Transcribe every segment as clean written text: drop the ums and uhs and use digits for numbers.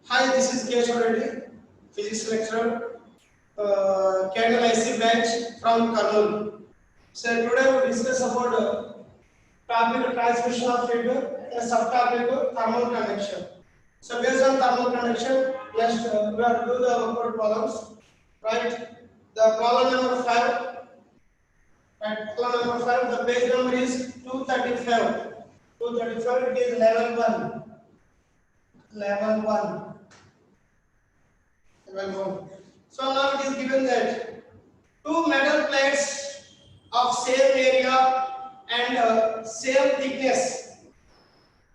Hi, this is Keshav Reddy, physics lecturer, Candle IC branch from Kurnool. So today we discuss about topic transmission of heat, a subtopic thermal conduction. So based on thermal conduction, next we have to do the workload problems. Right, the problem number 5. Right, problem number 5. The page number is 235. 235. It is level 1. Level 1. Level 1. So now it is given that two metal plates of same area and same thickness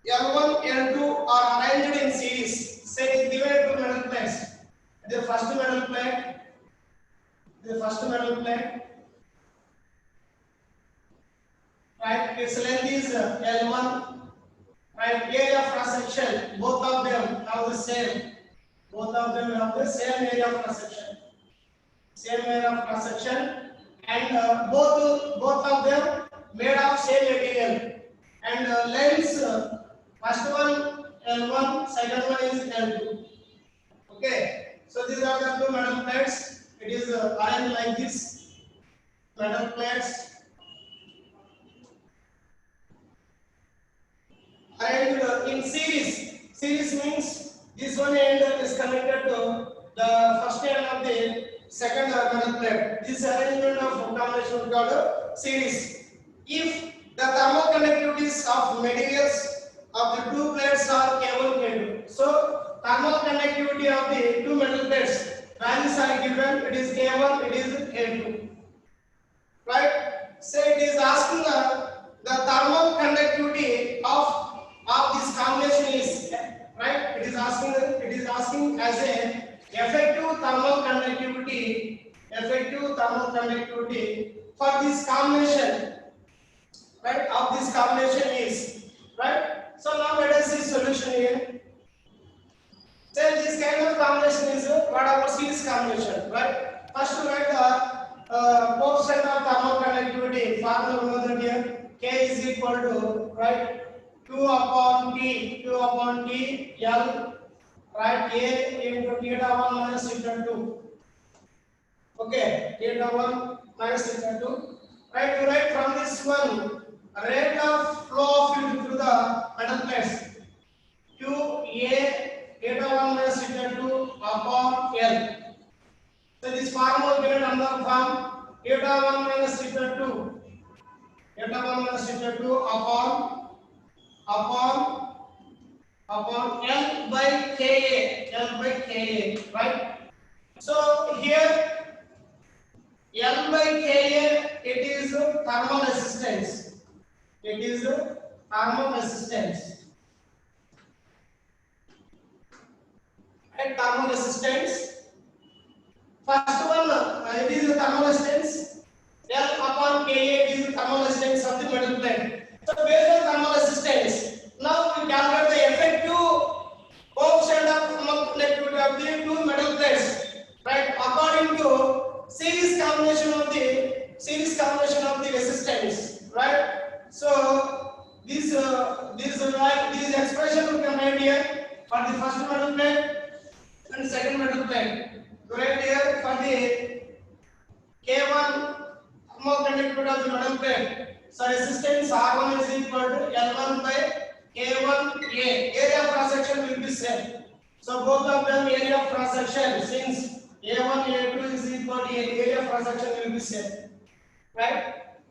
L1, L2 are arranged in series. Say it is given two metal plates. The first metal plate, right? Its length is L1, right? Area of cross section, both of them have the same. Both of them have the same area of cross section. Same area of cross section, and both of them made of same material. And lengths, first one L1, second one is L2. Okay, so these are the two metal plates. It is arranged like this. Metal plates arranged in series. Series means this one end is connected to the first end of the second metal plate. This arrangement of combination is called series. If the thermal conductivities of materials of the two plates are K1, K2. So thermal conductivity of the two metal plates values are given. It is K1, it is K2. Right? So it is asking the thermal conductivity of this combination is, right? It is asking as a effective thermal conductivity for this combination, right? Of this combination is, right? So now let us see solution here. Say this kind of combination is what our series combination, right? First we write the coefficient of thermal conductivity. Formula we know that here K is equal to, right, Q upon T L, right, A into theta 1 minus theta 2. Okay, theta 1 minus theta 2. Right, we write from this one rate of flow of fluid through the metal plates. Q A theta 1 minus theta 2 upon L. So this formula given under form theta 1 minus theta 2. Theta 1 minus theta 2 upon L by Ka, right? So here L by Ka, it is thermal resistance. It is thermal resistance. And thermal resistance. First one, it is the thermal resistance. L upon Ka, it is the thermal resistance of the metal plate. So based on thermal resistance, now we calculate the effective coefficient of thermal conductivity of the two metal plates, right? According to series combination of the resistance, right? So this expression we can write here for the first metal plate and second metal plate. We write here for the K1 thermal conductivity of the metal plate. So resistance R1 is equal to L1 by K1A. Area of cross section will be same. So both of them area of cross section, since A1 A2 is equal to area of cross section will be same. Right?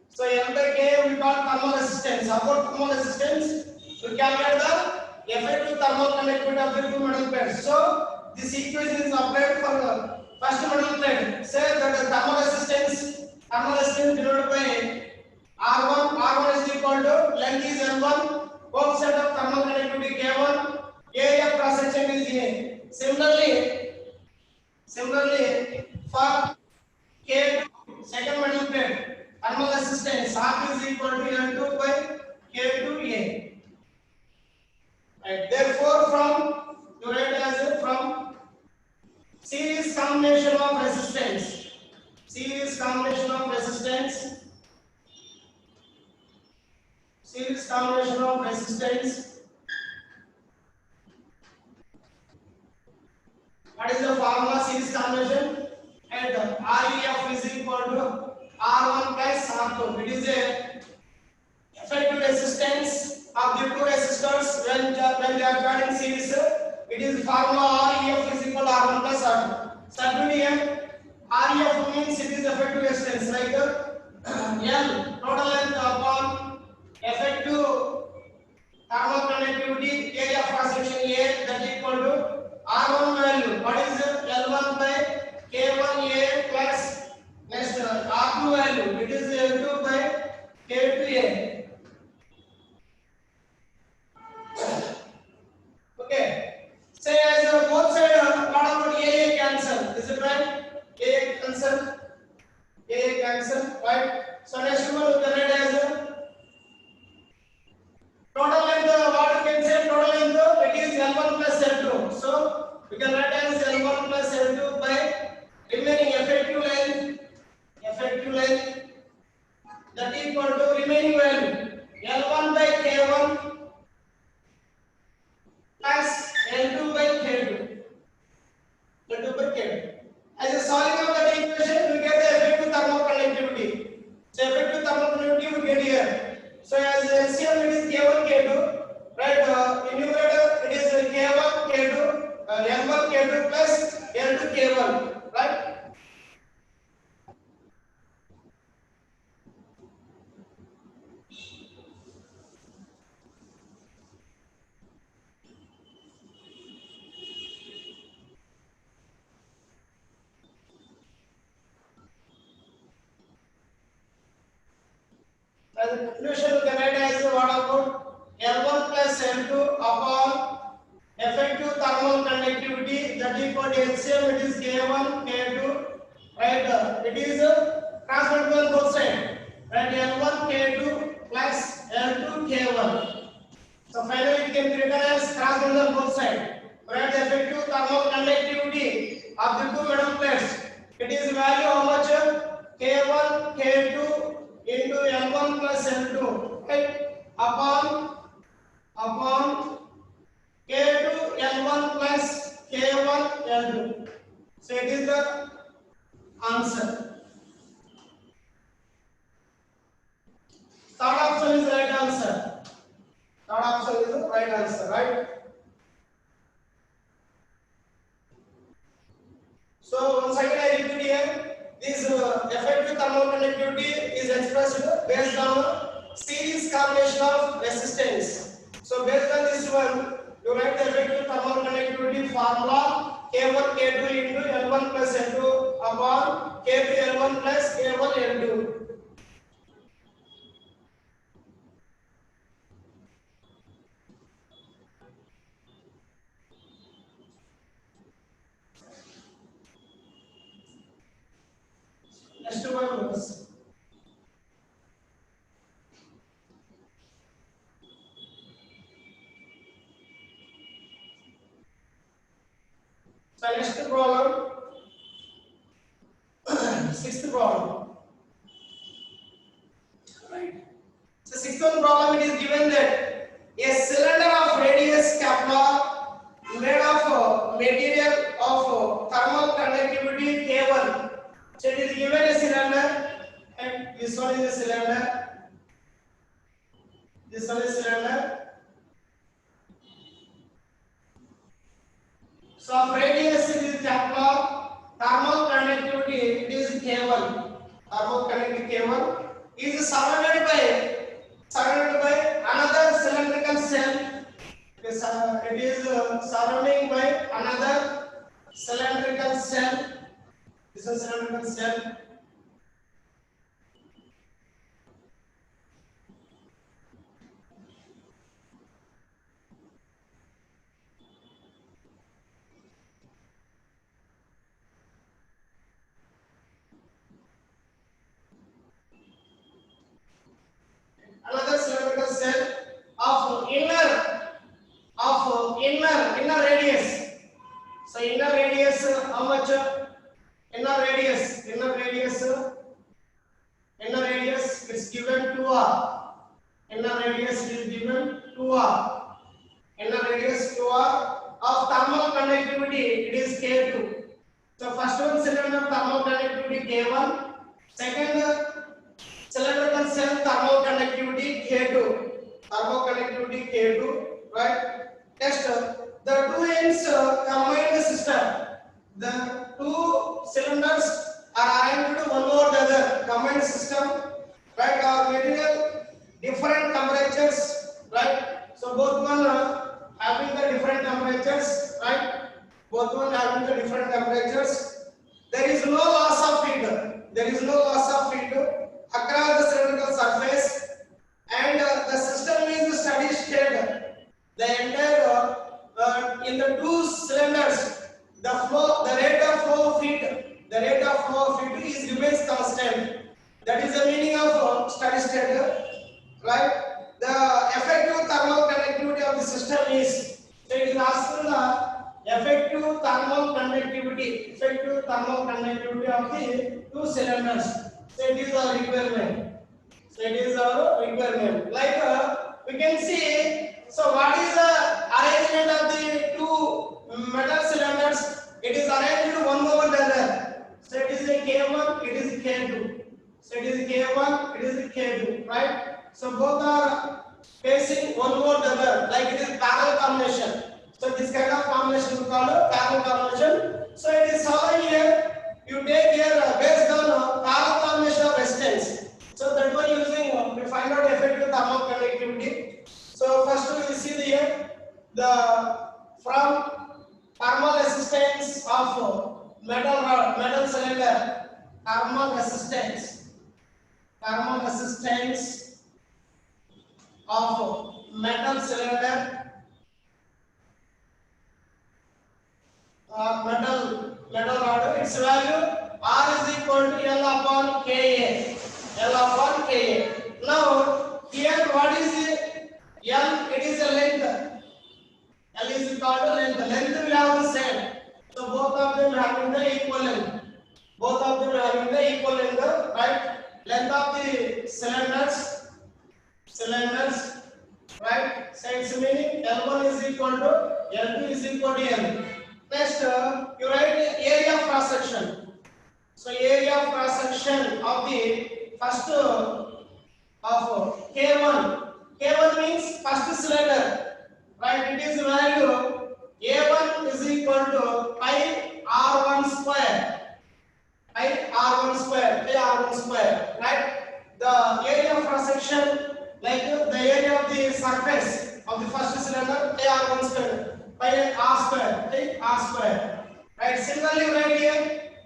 So L by K we call thermal resistance. About thermal resistance, we calculate the effective thermal conductivity of the two metal plates. So this equation is applied for the first metal plate. Say that the thermal resistance divided by R1 is equal to length is L1, coefficient of thermal conductivity K1, area of cross section is A. Similarly, for K2, second metal plate, thermal resistance R is equal to L2 by K2A. Right. Therefore, from series combination of resistance, series combination of resistance What is the formula series combination? And REF is equal to R1 plus R2. It is a effective resistance of the two resistors when they are joined in series. It is formula REF is equal to R1 plus R2. Substitute REF means it is effective resistance like L total length upon effective thermal conductivity area of cross section A that is equal to R1 value. What is L1 by K1A plus next R2 value. It is L2 by K2A. Okay. Say as both side what about AA cancel? Is it right? AA cancel. AA cancel. Right. So next one we can write as total length. What we can say total length? It is L1 plus L2. So we can write as L1 plus L2 by remaining effective length. Effective length that is equal to remaining value L1 by K1 plus L2 by K2. L2 by K2. As a solving of that equation, we get the effective thermal conductivity. So effective thermal conductivity we get here. So as LCM it is K1 K2, right? In numerator it is K1 K2, L1 K2 plus L2 K1, right? As a conclusion, we can write as what about L1 plus L2 upon effective thermal conductivity that is equal to LCM. It is K1, K2, right? It is transferred on both sides, right? L1 K2 plus L2 K1. So finally, it can be written as transferred on both sides. Write the effective thermal conductivity of the two metal plates. It is value how much? K1, K2 into L1 plus L2, right? Upon K2 L1 plus K1 L2. So it is the answer. Third option is the right answer. Third option is the right answer, right? So once again I repeat here, this effective thermal conductivity is expressed based on series combination of resistance. So based on this one, you write the effective thermal conductivity formula K1 K2 into L1 plus L2 upon K2 L1 plus K1 L2. Next one was so next problem, sixth problem. Right. So sixth one problem, it is given that a cylinder of radius Kepler made of material of thermal conductivity K1. So it is given a cylinder and this one is a cylinder. This one is cylinder. So of radius it is Kepler. Thermal conductivity it is K1. Thermal conductivity K1 is surrounded by another cylindrical cell. It is surrounding by another cylindrical cell. This is cylindrical cell. Another cylindrical cell of inner radius. So inner radius how much? Inner radius is given 2r. Inner radius is given 2r. Inner radius 2r of thermal conductivity, it is K2. So first one cylinder thermal conductivity K1, second cylindrical cell thermal conductivity K2, thermal conductivity K2, right? Next, the two ends combined system. The two cylinders are arranged one over the other, combined system, right? Or material different temperatures, right? So both one having the different temperatures, right? Both one having the different temperatures. There is no loss of heat. There is no loss of heat across the cylindrical surface, and the system is steady state. The entire in the two cylinders, the rate of flow of heat, is remains constant. That is the meaning of steady state, right? The effective thermal conductivity of the system is, so it is asking the effective thermal conductivity of the two cylinders. So it is our requirement. Like we can see. So what is the arrangement of the two metal cylinders? It is arranged one over the other. So it is a K1, it is a K2. So it is a K1, it is a K2, right? So both are facing one over the other, like it is parallel combination. So this kind of combination we call parallel combination. So it is following here. You take here based on parallel combination of resistance. So that one using we find out effective thermal conductivity. So first we see here the from thermal resistance of metal cylinder, thermal resistance of metal cylinder, metal rod. Its value R is equal to L upon Ka. Now here what is the L? It is a length. L is equal to length. Length we have the same. So both of them having the equal length. Right? Length of the cylinders, right? So its meaning L1 is equal to L2 is equal to L. Next, you write area of cross section. So area of cross section of the first of K1. K1 means first cylinder, right? It is value A1 is equal to pi R1 square, right? The area of cross section, like the area of the surface of the first cylinder, R1 square, pi R square, right? Similarly, right here,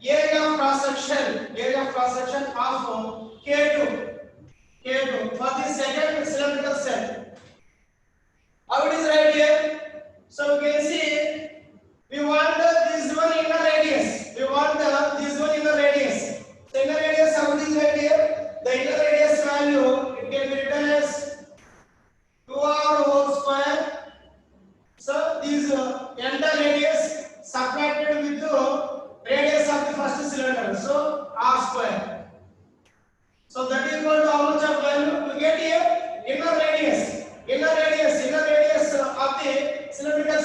area of cross section of K2 for the second cylindrical cell. How it is right here? So we can see we want this one inner radius. So inner radius, how it is right here? The inner radius value, it can be written as 2r whole square. So this entire radius subtracted with the radius of the first cylinder. So r square. So that is equal to how much of value? We get here inner radius of the cylindrical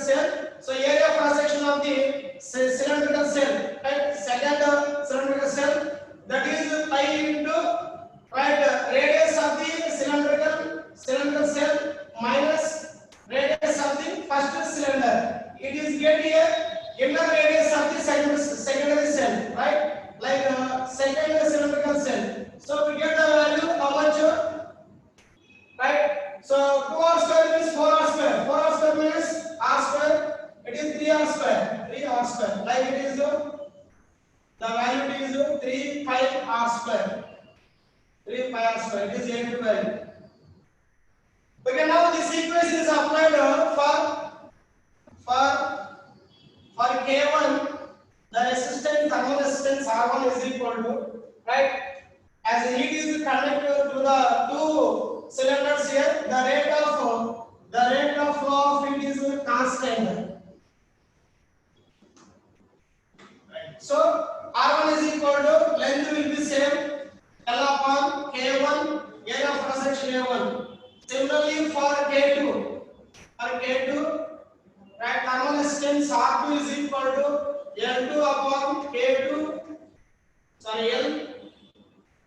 cell. So area of cross section of the cylindrical cell, right? Second cylindrical cell, that is pi into, right, radius of the cylindrical cell minus radius of the first cylinder. It is get here inner radius of the secondary cell, right? Like second cylindrical cell. So we get the value how much? Right? So 2r square means 4r square. 4r square means r square. It is 3r square. Like it is the value is 3 pi r square. It is end value. Okay, now this equation is applied for K1. The resistance, thermal resistance R1 is equal to, right? As the heat is conducted to the two cylinders here, the rate of flow of heat is constant. Right. So R1 is equal to, length will be same, L upon K1, area of cross section A1. Similarly for K2, right? Thermal resistance R2 is equal to L2 upon K2, sorry, L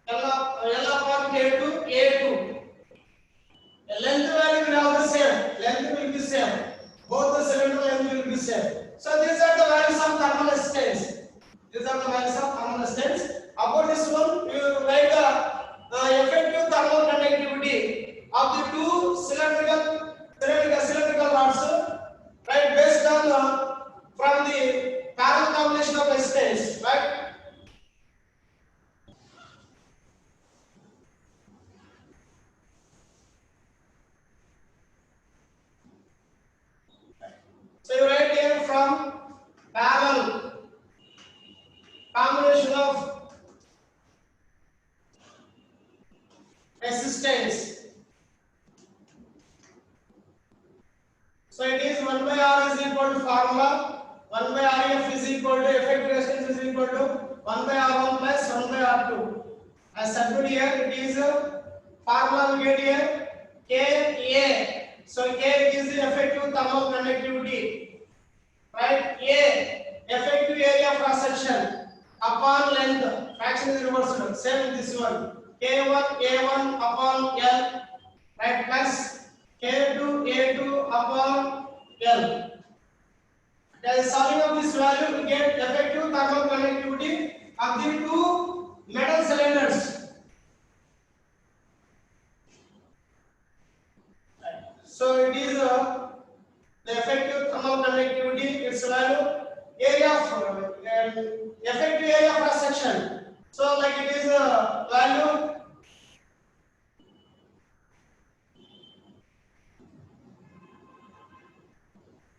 upon K2 A2. The length value will have the same. Length will be same. Both the cylinder length will be same. So these are the values of thermal resistance. These are the values of thermal resistance. About this one, you write the effective thermal conductivity of the two cylindrical rods, right? Based on from the parallel combination of resistance, right? So you write here from parallel combination of resistance. So it is 1 by R is equal to formula 1 by Ref is equal to effective resistance is equal to 1 by R1 plus 1 by R2. As substitute here, it is formula we get here Ka. So K is the effective thermal conductivity, right? A effective area of cross section upon length, fraction is reversed. Same with this one. K1 A1 upon L, right? Plus K2 A2 upon L. By solving of this value, we get effective thermal conductivity of the two metal cylinders. So it is the effective thermal conductivity. Its value area of effective area of cross section. So like it is value.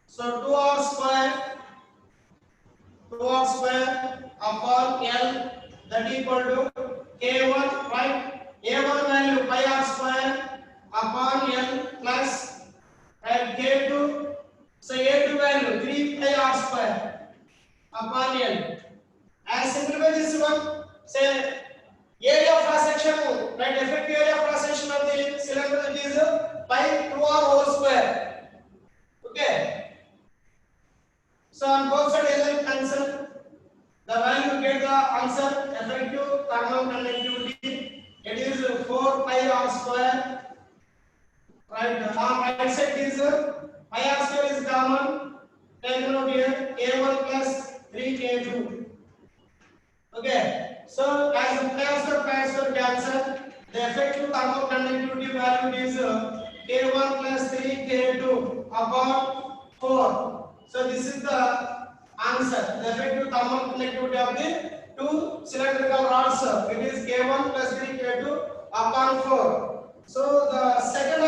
So 2R square upon L, that equal to K1, right? A1 value pi R square upon L plus, right, K2. So A2 value 3 pi R square upon L. As simplify this one, say area of cross section, right? Effective area of cross section of the cylinder, it is pi 2R whole square. Okay. So on both sides L will cancel. The value you get the answer effective thermal conductivity. It is 4 pi R square. Right. On right side is pi R square is common. Take note here A1 plus 3K2. Okay. So as the pi R square cancel, the effective thermal conductivity value is K1 plus 3K2 upon 4. So this is the answer. The effective thermal conductivity of the two cylindrical rods, it is K1 plus 3K2 upon 4. So the second